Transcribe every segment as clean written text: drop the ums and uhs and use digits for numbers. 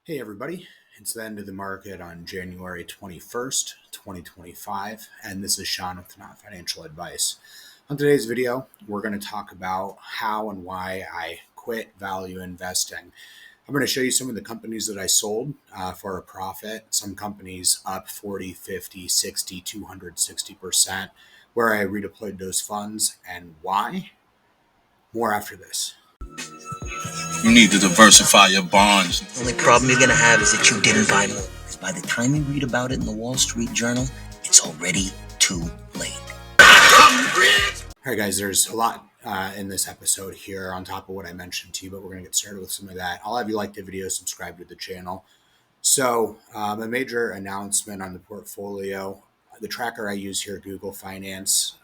Hey everybody, it's the end of the market on January 21st, 2025, and this is Sean with Not Financial Advice. On today's video, we're going to talk about how and why I quit value investing. I'm going to show you some of the companies that I sold for a profit, some companies up 40, 50, 60, 260%, where I redeployed those funds and why. More after this. You need to diversify your bonds. The only problem you're going to have is that you didn't buy more. Because by the time you read about it in the Wall Street Journal, it's already too late. All right, guys, there's a lot in this episode here on top of what I mentioned to you, but we're going to get started with some of that. I'll have you like the video, subscribe to the channel. So a major announcement on the portfolio. The tracker I use here, Google Finance.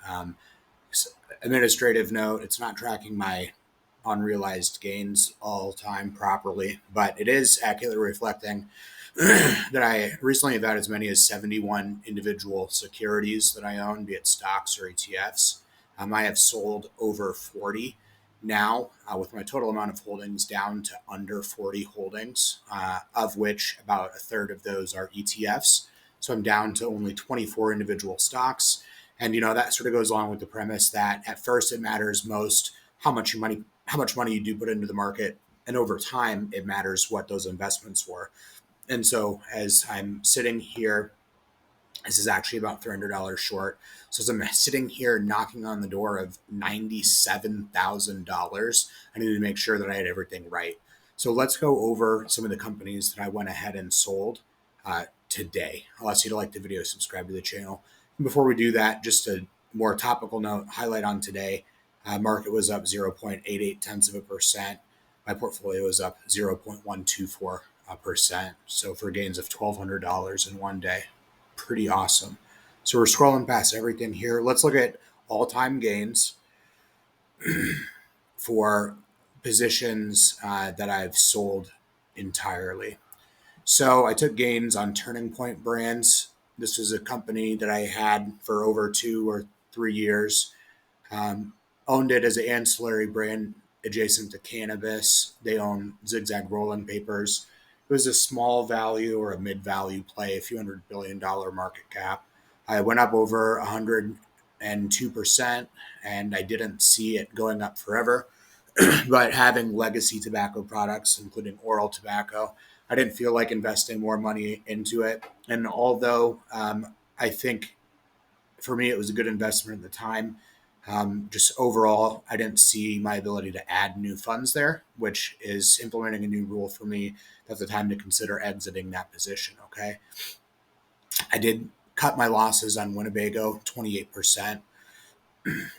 Administrative note, it's not tracking my unrealized gains all time properly, but it is accurately reflecting that I recently have had as many as 71 individual securities that I own, be it stocks or ETFs. I have sold over 40 now, with my total amount of holdings down to under 40 holdings, of which about a third of those are ETFs. So I'm down to only 24 individual stocks. And, that sort of goes along with the premise that at first it matters most how much money you do put into the market. And over time, it matters what those investments were. And so as I'm sitting here, this is actually about $300 short. So as I'm sitting here knocking on the door of $97,000, I need to make sure that I had everything right. So let's go over some of the companies that I went ahead and sold today. I'll ask you to like the video, subscribe to the channel. And before we do that, just a more topical note, highlight on today. Market was up 0.88 tenths of a percent. My portfolio was up 0.124%. So for gains of $1,200 in one day. Pretty awesome. So we're scrolling past everything here. Let's look at all-time gains for positions that I've sold entirely. So I took gains on Turning Point Brands. This was a company that I had for over 2 or 3 years. Owned it as an ancillary brand adjacent to cannabis. They own Zigzag Rolling Papers. It was a small value or a mid-value play, a few $100 billion market cap. I went up over 102%, and I didn't see it going up forever. But having legacy tobacco products, including oral tobacco, I didn't feel like investing more money into it. And although I think for me it was a good investment at the time, just overall, I didn't see my ability to add new funds there, which is implementing a new rule for me. That's the time to consider exiting that position. Okay. I did cut my losses on Winnebago 28%.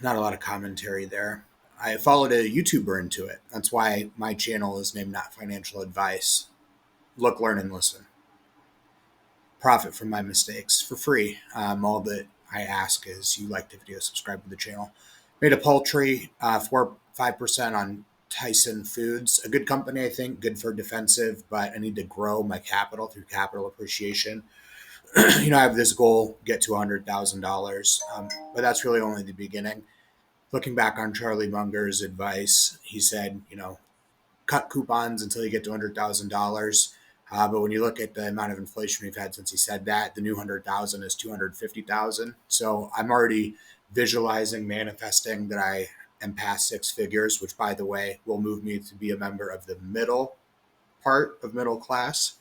Not a lot of commentary there. I followed a YouTuber into it. That's why my channel is named Not Financial Advice. Look, learn, and listen. Profit from my mistakes for free. All that I ask is you like the video, subscribe to the channel. Made a paltry 5% on Tyson Foods. A good company, I think, good for defensive, but I need to grow my capital through capital appreciation. I have this goal, get to $100,000, but that's really only the beginning. Looking back on Charlie Munger's advice, he said, cut coupons until you get to $100,000. But when you look at the amount of inflation we've had since he said that, the new 100,000 is 250,000. So I'm already visualizing, manifesting that I am past six figures, which, by the way, will move me to be a member of the middle part of middle class,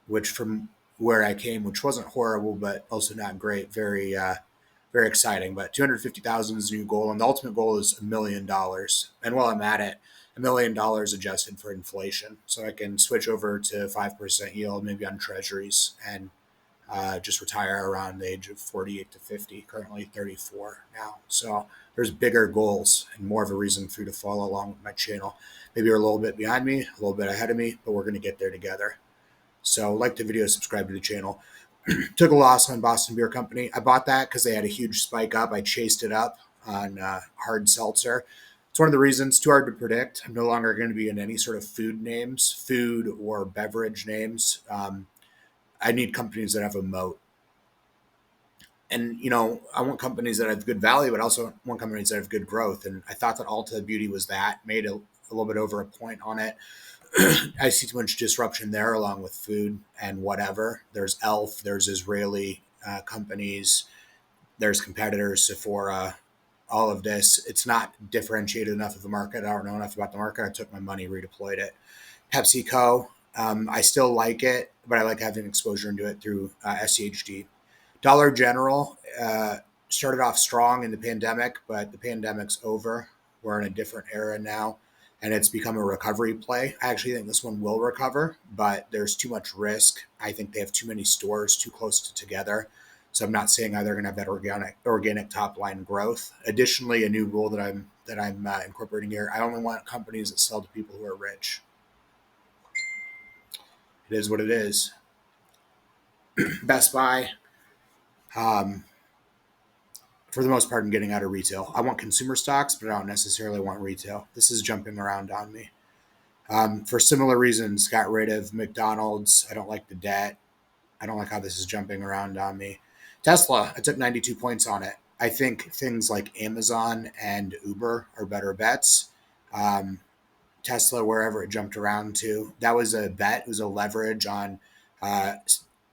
which from where I came, which wasn't horrible, but also not great. Very, very exciting. But 250,000 is a new goal, and the ultimate goal is $1 million. And while I'm at it, $1 million adjusted for inflation, so I can switch over to 5% yield, maybe on treasuries, and just retire around the age of 48 to 50. Currently 34 now. So there's bigger goals and more of a reason for you to follow along with my channel. Maybe you're a little bit behind me, a little bit ahead of me, but we're going to get there together. So like the video, subscribe to the channel. Took a loss on Boston Beer Company. I bought that because they had a huge spike up. I chased it up on hard seltzer. It's one of the reasons, too hard to predict. I'm no longer going to be in any sort of food or beverage names. I need companies that have a moat. And, I want companies that have good value, but also want companies that have good growth. And I thought that Ulta Beauty was that. Made a little bit over a point on it. I see too much disruption there, along with food and whatever. There's Elf, there's Israeli companies, there's competitors, Sephora, all of this. It's not differentiated enough of the market. I don't know enough about the market. I took my money, redeployed it. PepsiCo, I still like it, but I like having exposure into it through SCHD. Dollar General started off strong in the pandemic, but the pandemic's over. We're in a different era now, and it's become a recovery play. I actually think this one will recover, but there's too much risk. I think they have too many stores too close together. So I'm not saying they're going to have that organic top line growth. Additionally, a new rule that I'm incorporating here: I only want companies that sell to people who are rich. It is what it is. Best Buy, um, for the most part, I'm getting out of retail. I want consumer stocks, but I don't necessarily want retail. This is jumping around on me. For similar reasons, got rid of McDonald's. I don't like the debt. I don't like how this is jumping around on me. Tesla, I took 92 points on it. I think things like Amazon and Uber are better bets. Um, Tesla, wherever it jumped around to, that was a bet. It was a leverage on uh,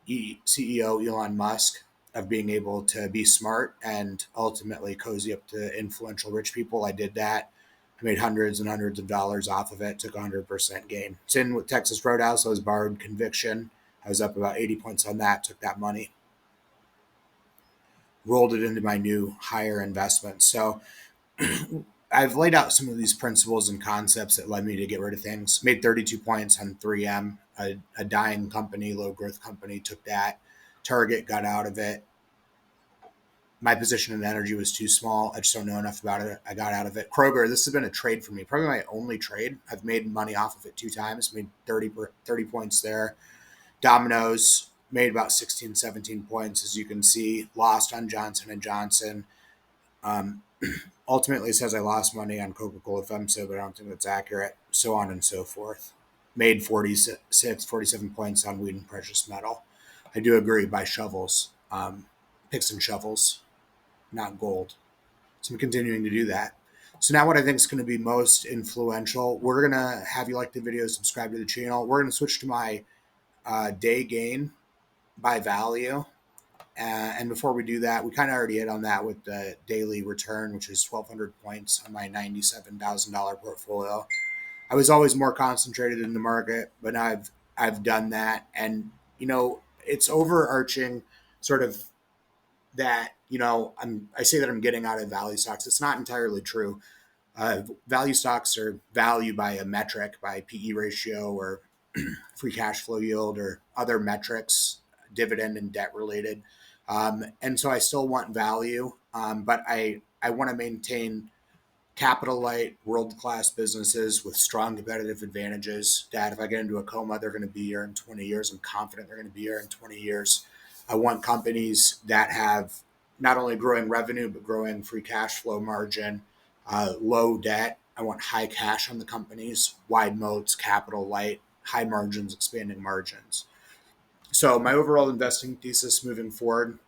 CEO Elon Musk of being able to be smart and ultimately cozy up to influential rich people. I did that. I made hundreds and hundreds of dollars off of it. Took 100% gain. It's in with Texas Roadhouse. I was borrowed conviction. I was up about 80 points on that. Took that money, rolled it into my new higher investment. So I've laid out some of these principles and concepts that led me to get rid of things. Made 32 points on 3M, a dying company, low growth company. Took that. Target, got out of it. My position in energy was too small. I just don't know enough about it. I got out of it. Kroger, this has been a trade for me. Probably my only trade. I've made money off of it 2 times. Made 30 points there. Domino's, made about 16, 17 points, as you can see. Lost on Johnson and Johnson. Um, Ultimately, it says I lost money on Coca-Cola FEMSA, but I don't think that's accurate. So on and so forth. Made 46, 47 points on weed and precious metal. I do agree, buy shovels, picks and shovels, not gold. So I'm continuing to do that. So now what I think is going to be most influential, we're going to have you like the video, subscribe to the channel. We're going to switch to my day gain by value. And before we do that, we kind of already hit on that with the daily return, which is 1,200 points on my $97,000 portfolio. I was always more concentrated in the market, but now I've done that, and it's overarching sort of that I say that I'm getting out of value stocks. It's not entirely true. Value stocks are valued by a metric, by PE ratio or free cash flow yield or other metrics, dividend and debt related. And so I still want value, but I want to maintain capital light, world class businesses with strong competitive advantages. That if I get into a coma, they're going to be here in 20 years. I'm confident they're going to be here in 20 years. I want companies that have not only growing revenue, but growing free cash flow margin, low debt. I want high cash on the companies, wide moats, capital light, high margins, expanding margins. So my overall investing thesis moving forward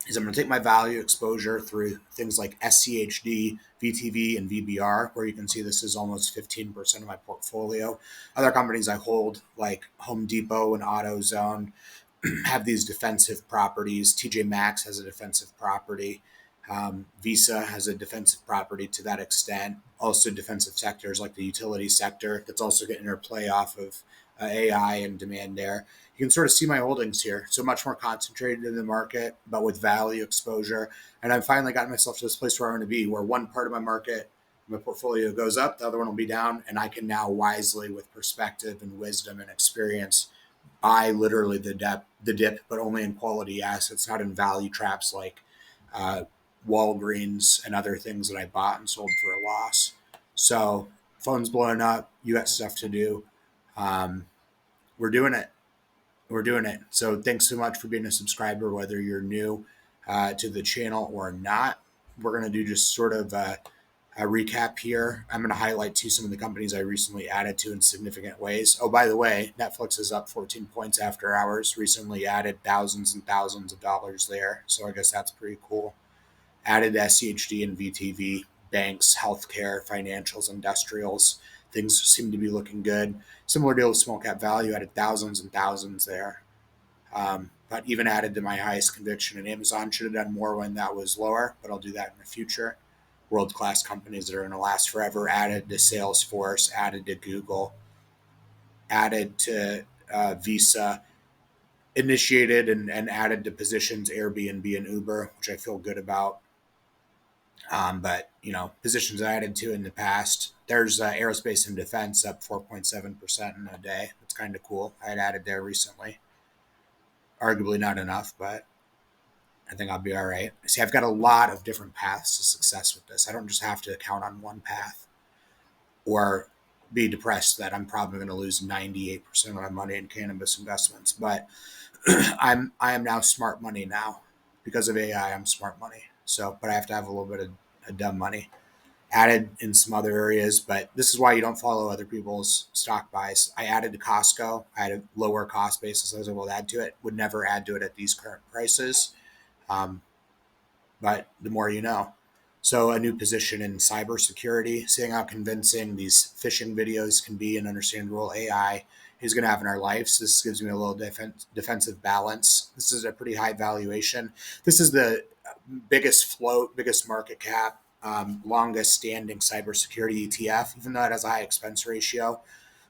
is I'm going to take my value exposure through things like SCHD, VTV, and VBR, where you can see this is almost 15% of my portfolio. Other companies I hold, like Home Depot and AutoZone, have these defensive properties. TJ Maxx has a defensive property. Visa has a defensive property to that extent. Also, defensive sectors like the utility sector that's also getting their play off of AI and demand there. You can sort of see my holdings here. So much more concentrated in the market, but with value exposure. And I've finally gotten myself to this place where I want to be, where one part of my market, my portfolio goes up, the other one will be down. And I can now wisely, with perspective and wisdom and experience, buy literally the dip, but only in quality assets, not in value traps like uh, Walgreens and other things that I bought and sold for a loss. So phone's blowing up. You got stuff to do. Um, we're doing it. We're doing it. So thanks so much for being a subscriber, whether you're new to the channel or not. We're going to do just sort of a recap here. I'm going to highlight to some of the companies I recently added to in significant ways. Oh, by the way, Netflix is up 14 points after hours. Recently added thousands and thousands of dollars there. So I guess that's pretty cool. Added SCHD and VTV, banks, healthcare, financials, industrials. things seem to be looking good. Similar deal with small cap value, added thousands and thousands there. But even added to my highest conviction in Amazon. Should have done more when that was lower, but I'll do that in the future. World class companies that are going to last forever. Added to Salesforce, added to Google, added to Visa, initiated and added to positions Airbnb and Uber, which I feel good about. But positions I added to in the past. There's aerospace and defense up 4.7% in a day. That's kind of cool. I had added there recently. Arguably not enough, but I think I'll be all right. See, I've got a lot of different paths to success with this. I don't just have to count on one path or be depressed that I'm probably going to lose 98% of my money in cannabis investments. But I am now smart money now because of AI. I'm smart money. So, but I have to have a little bit of dumb money added in some other areas. But this is why you don't follow other people's stock buys. I added to Costco. I had a lower cost basis. I was able to add to it. Would never add to it at these current prices. Um, but the more you know. So a new position in cybersecurity, seeing how convincing these phishing videos can be and understand the role AI is going to have in our lives. This gives me a little defensive balance. This is a pretty high valuation. This is the biggest float, biggest market cap, longest standing cybersecurity ETF, even though it has a high expense ratio.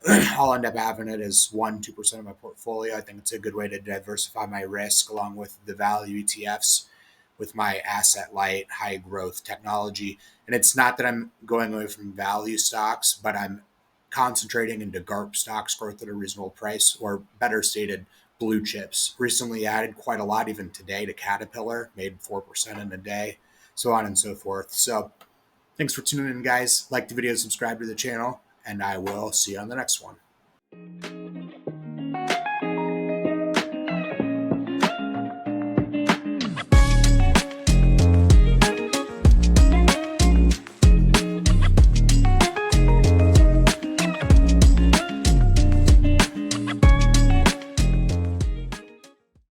I'll end up having it as 1-2% of my portfolio. I think it's a good way to diversify my risk along with the value ETFs with my asset light, high growth technology. And it's not that I'm going away from value stocks, but I'm concentrating into GARP stocks, growth at a reasonable price, or better stated, blue chips. Recently added quite a lot, even today, to Caterpillar, made 4% in a day, so on and so forth. So thanks for tuning in, guys. Like the video, subscribe to the channel, and I will see you on the next one.